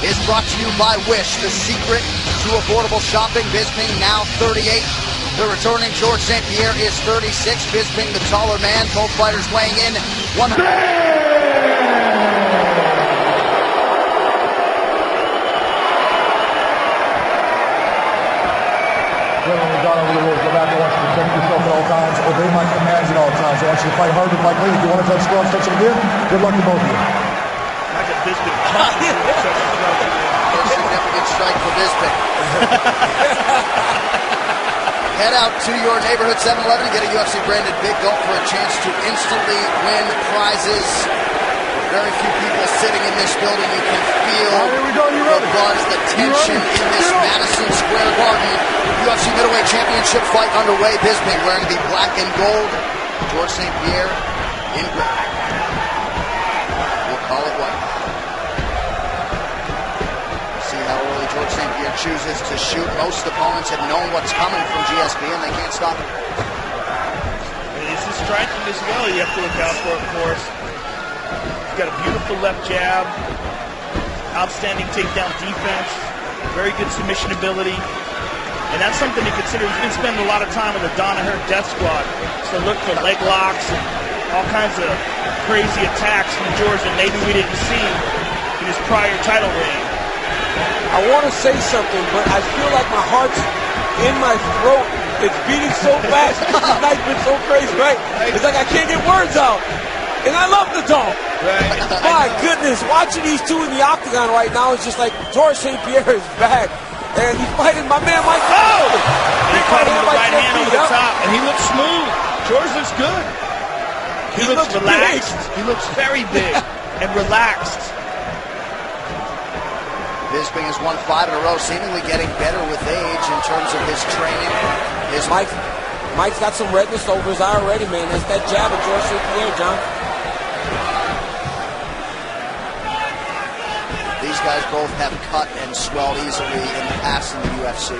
is brought to you by Wish, the secret to affordable shopping. Bisping now 38. The returning George St. Pierre is 36. Bisping, the taller man. Both fighters weighing in 100. Go back and watch you protect yourself at all times, obey my commands at all times. I want you to fight hard with Mike Lee. If you want to touch gloves, touch them again. Good luck to both of you. Like a Bisping. Significant strike for Bisping. Head out to your neighborhood 7-Eleven and get a UFC branded Big Gulp for a chance to instantly win prizes. Very few people sitting in this building. You can feel the buzz, the tension in this Madison Square Garden. UFC middleweight championship fight underway. Bisping wearing the black and gold. George St. Pierre in gray. We'll call it white. See how early George St. Pierre chooses to shoot. Most opponents have known what's coming from GSP and they can't stop it. This is striking as well. You have to look out for, of course. He's got a beautiful left jab, outstanding takedown defense, very good submission ability. And that's something to consider. He's been spending a lot of time with the Danaher Death Squad. So look for leg locks and all kinds of crazy attacks from George that maybe we didn't see in his prior title reign. I want to say something, but I feel like my heart's in my throat. It's beating so fast. This night's been so crazy, right? It's like I can't get words out. And I love the dog. Right. My goodness, watching these two in the octagon right now is just like George St. Pierre is back. And he's fighting my man Mike. Oh! He caught him with the right hand over the top. And he looks smooth. George looks good. He looks relaxed. Big. He looks very big and relaxed. Bisping has won 5 in a row, seemingly getting better with age in terms of his training. Mike's got some redness over his eye already, man. That's that jab of George St. Pierre, John. These guys both have cut and swelled easily in the past in the UFC.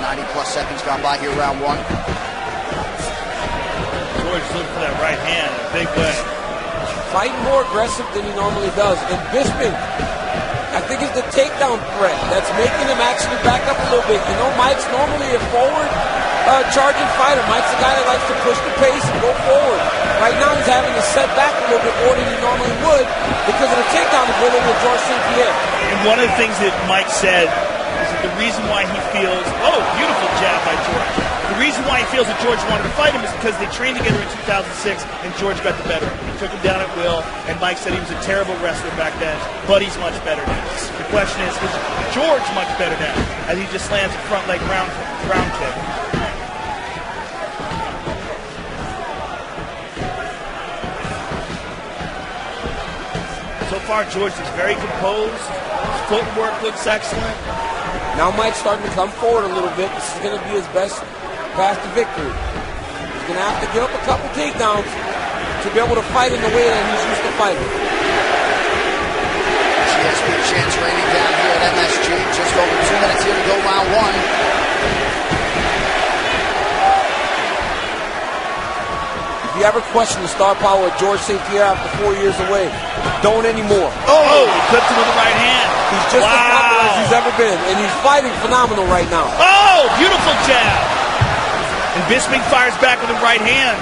90-plus seconds gone by here, round 1. George is looking for that right hand, a big way. Fighting more aggressive than he normally does. And Bisping, I think it's the takedown threat that's making him actually back up a little bit. You know, Mike's normally a forward charging fighter. Mike's the guy that likes to push the pace and go forward. Right now he's having to set back a little bit more than he normally would because of the takedown ability of George St. Pierre. And one of the things that Mike said is that the reason why he feels, beautiful jab by George. The reason why he feels that George wanted to fight him is because they trained together in 2006 and George got the better. He took him down at will, and Mike said he was a terrible wrestler back then, but he's much better now. The question is George much better now as he just lands a front leg ground kick? So far, George is very composed. His footwork looks excellent. Now Mike's starting to come forward a little bit. This is going to be his best path to victory. He's going to have to give up a couple takedowns to be able to fight in the way that he's used to fighting. GSP chance raining down here at MSG. Just over 2 minutes here to go, round 1. If you ever question the star power of George St. Pierre after 4 years away, don't anymore. Oh, he clipped him with the right hand. He's just as popular as he's ever been, and he's fighting phenomenal right now. Oh, beautiful jab. And Bisping fires back with the right hand.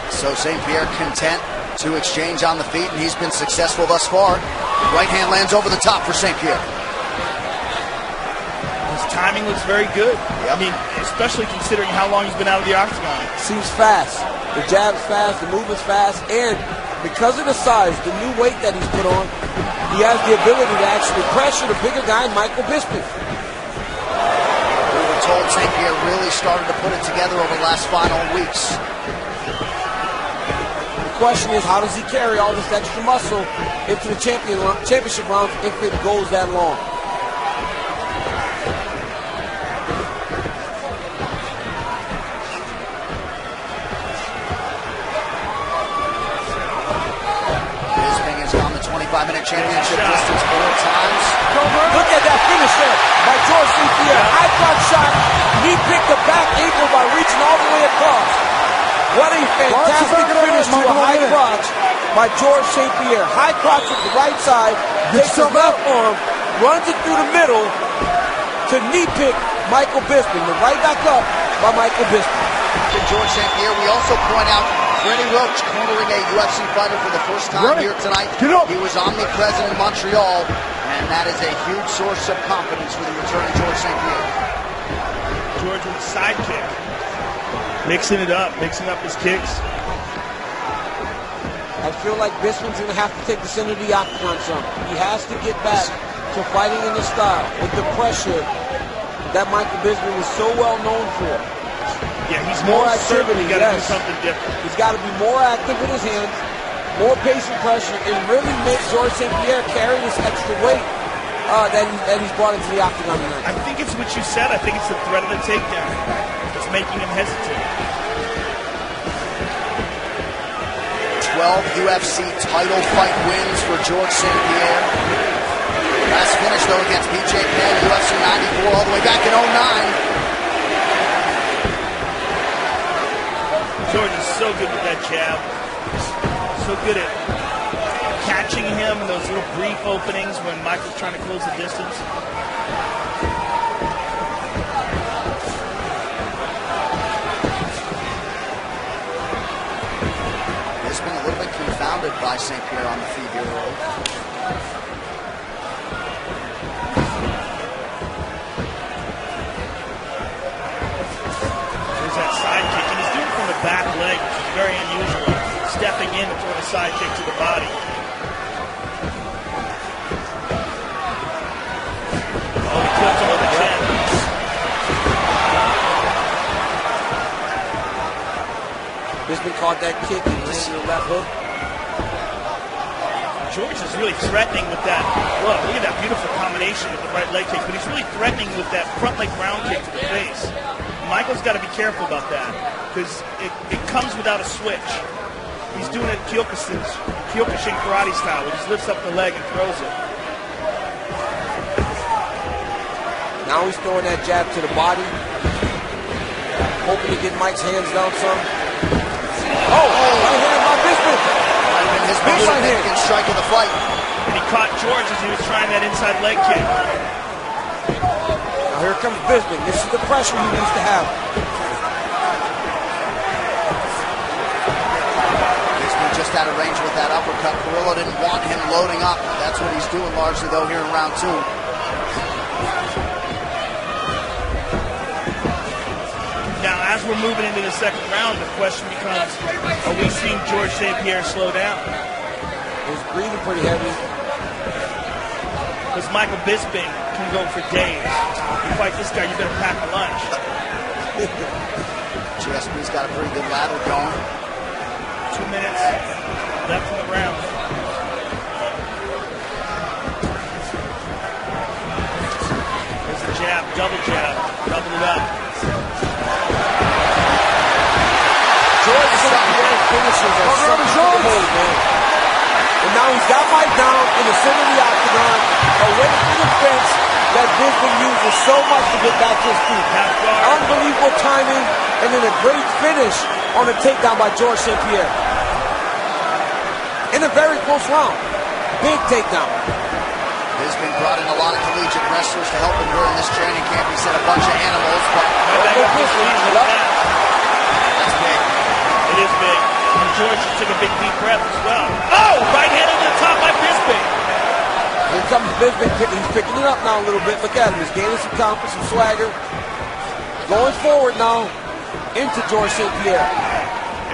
So St. Pierre content to exchange on the feet, and he's been successful thus far. Right hand lands over the top for St. Pierre. His timing looks very good. Yep. I mean, especially considering how long he's been out of the octagon. Seems fast. The jab's fast, the movement's fast, and because of the size, the new weight that he's put on, he has the ability to actually pressure the bigger guy, Michael Bisping. We were told St. Pierre really started to put it together over the last final weeks. The question is, how does he carry all this extra muscle into the championship rounds if it goes that long? Championship distance 4 times. Look at that finish there by George St. Pierre. High front shot. He picked the back ankle by reaching all the way across. What a fantastic finish to a high cross. by George St. Pierre. High crotch with the right side, takes his left arm, runs it through the middle to knee pick Michael Bisping. The right back up by Michael Bisping. To George St. Pierre, we also point out Freddie Roach cornering a UFC fighter for the first time here tonight. He was omnipresent in Montreal, and that is a huge source of confidence for the returning George St. Pierre. George with a side kick. Mixing up his kicks. I feel like Bisping's going to have to take the center of the octagon some. He has to get back to fighting in this style with the pressure that Michael Bisping was so well known for. Yeah, he's more activity. He's got to do something different. He's got to be more active with his hands, more pace and pressure, and really make George St. Pierre carry this extra weight that he's brought into the octagon tonight. I think it's what you said. I think it's the threat of the takedown that's making him hesitate. 12 UFC title fight wins for George St. Pierre. Last finish, though, against BJ Penn, UFC 94, all the way back in 09. George is so good with that jab. So good at catching him in those little brief openings when Michael's trying to close the distance. He's been a little bit confounded by St. Pierre on the feet here early. There's that side kick, and he's doing it from the back leg, which is very unusual. Stepping in and throwing a side kick to the body. Oh, he clipped him on the chin. Bisping caught that kick and landed the left hook. George is really threatening with that. Look at that beautiful combination with the right leg kick, but he's really threatening with that front leg round kick to the face. Michael's got to be careful about that because it comes without a switch. He's doing it Kyokushin karate style, where he just lifts up the leg and throws it. Now he's throwing that jab to the body, hoping to get Mike's hands down some. Oh, right hand by Bisping. His most significant strike of the fight. And he caught George as he was trying that inside leg kick. Now here comes Bisping. This is the pressure he needs to have. Bisping just out of range with that uppercut. Carrillo didn't want him loading up. That's what he's doing largely, though, here in round 2. Now, as we're moving into the second round, the question becomes, are we seeing George St. Pierre slow down? He's breathing pretty heavy. Because Michael Bisping can go for days. You fight this guy, you better pack a lunch. GSP's got a pretty good lather going. 2 minutes left in the round. There's the jab, double it up. George St. Pierre finishes are something to hold, man. And now he's got Mike down in the center of the octagon, away from the fence that Bisping uses so much to get back to his feet. Unbelievable timing, and then a great finish on a takedown by George St. Pierre. In a very close round. Big takedown. Bisping brought in a lot of collegiate wrestlers to help him during this training camp. He said a bunch of animals, but that's big. It is big. And George just took a big deep breath as well. Oh! Right hand on the top by Bisping. Here comes Bisping. He's picking it up now a little bit. Look at him. He's gaining some confidence, some swagger. Going forward now into George St. Pierre.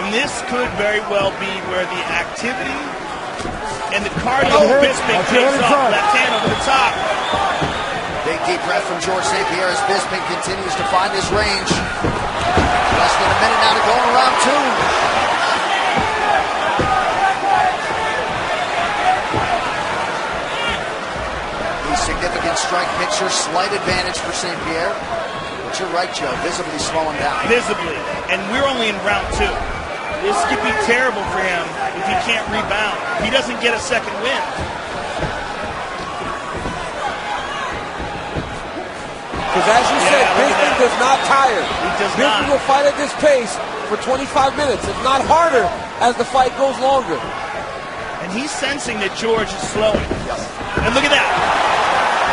And this could very well be where the activity and the cardio Bisping takes off. Left hand over the top. Big deep breath from George St. Pierre as Bisping continues to find his range. Less than a minute now to go in round 2. Significant strike picture, slight advantage for St. Pierre. But you're right, Joe, visibly slowing down. Visibly. And we're only in round 2. This could be terrible for him if he can't rebound. He doesn't get a second win. Because as you said, Bisping does not tire. He does not. Bisping will fight at this pace for 25 minutes, if not harder, as the fight goes longer. And he's sensing that George is slowing. And look at that.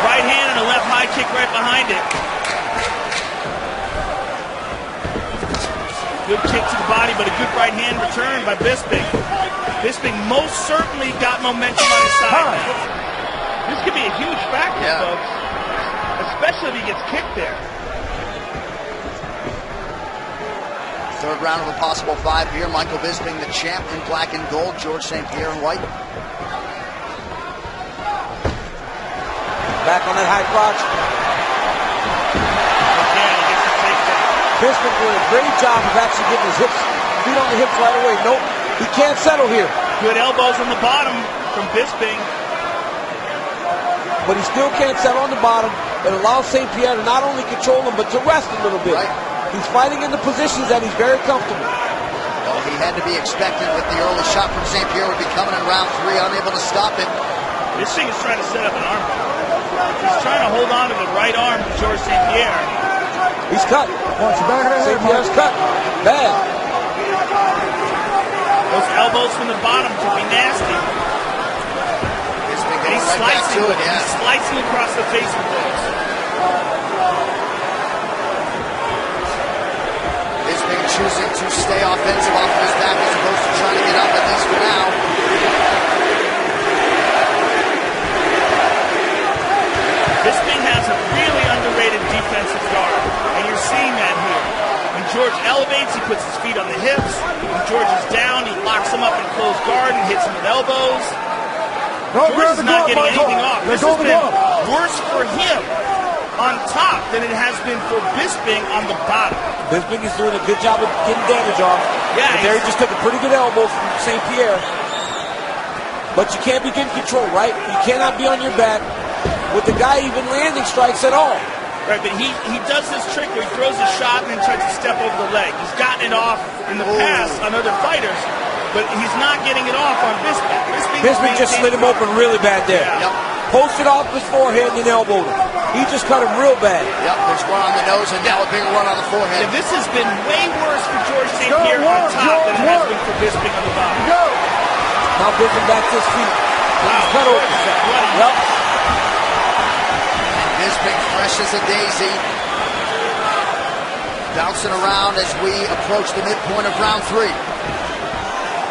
Right hand and a left high kick right behind it. Good kick to the body, but a good right hand return by Bisping. Bisping most certainly got momentum on his side. This could be a huge factor, folks. Especially if he gets kicked there. Third round of a possible 5 here. Michael Bisping, the champ in black and gold. George St. Pierre in white. Back on that high crotch. Again, he gets the takedown. Bisping doing a great job of actually getting his feet on the hips right away. Nope, he can't settle here. Good elbows on the bottom from Bisping. But he still can't settle on the bottom. It allows St. Pierre to not only control him, but to rest a little bit. Right. He's fighting in the positions that he's very comfortable. Well, he had to be expected with the early shot from St. Pierre would be coming in round 3, unable to stop it. Bisping is trying to set up an arm bar. He's trying to hold on to the right arm of George St. Pierre. He's cut. Watch the back of the head, St. Pierre's cut. Bad. Those elbows from the bottom could be nasty. Bisping And he's going right back slicing, to it, he's slicing across the face of those. Bisping choosing to stay offensive off of his back as opposed to trying to get up, at least for now. Bisping has a really underrated defensive guard, and you're seeing that here. When George elevates, he puts his feet on the hips. When George is down, he locks him up in closed guard and hits him with elbows. George is not getting anything off. This has been worse for him on top than it has been for Bisping on the bottom. Bisping is doing a good job of getting damage off. Yeah, but there he just took a pretty good elbow from St. Pierre. But you can't be getting control, right? You cannot be on your back with the guy even landing strikes at all. Right, but he does this trick where he throws a shot and then tries to step over the leg. He's gotten it off in the past on other fighters, but he's not getting it off on Bisping. Bisping just slid him open really bad there. Yeah. Yep. Posted off his forehead and then elbowed him. He just cut him real bad. Yep, there's one on the nose and now a big one on the forehead. Yeah, this has been way worse for George St. Pierre on top than it has been for Bisping on the bottom. Now Bisping back to his feet. He's cut open. Yep. Bisping fresh as a daisy. Bouncing around as we approach the midpoint of round 3.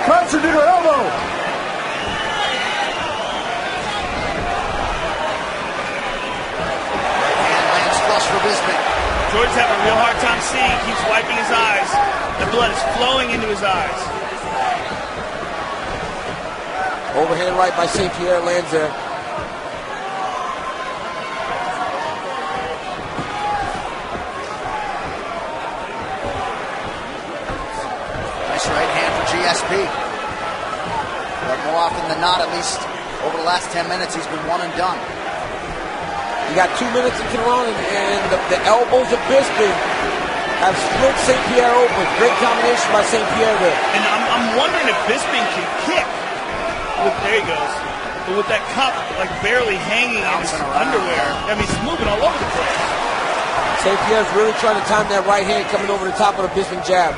Cuts into the elbow. And lands flush for Bisping. George's having a real hard time seeing. He keeps wiping his eyes. The blood is flowing into his eyes. Overhand right by St. Pierre lands there. Nice right hand for GSP. But more often than not, at least over the last 10 minutes, he's been one and done. You got 2 minutes in Kiran, and the elbows of Bisping have split St. Pierre open. Great combination by St. Pierre there. And I'm wondering if Bisping can kick. There he goes. But with that cup like barely hanging in his underwear, I mean, he's moving all over the place. St. Pierre's really trying to time that right hand coming over the top of the Bisping jab.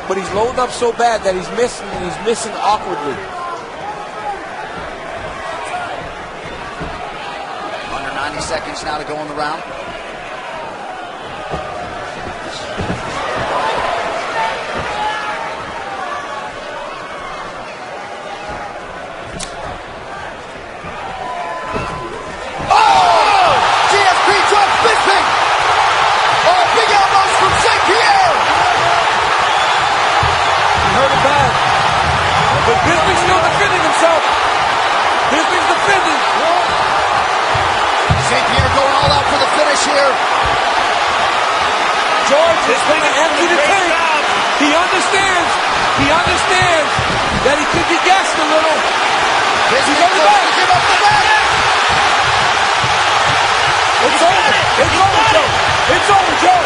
But he's loading up so bad that he's missing, and he's missing awkwardly. Under 90 seconds now to go in the round. But Bisping's still defending himself. Bisping's defending. St. Pierre going all out for the finish here. George is going to empty the tank. He understands. He understands that he could be gassed a little. He's on the back. Give up the back. It's over. It's over, Joe. It's over, Joe.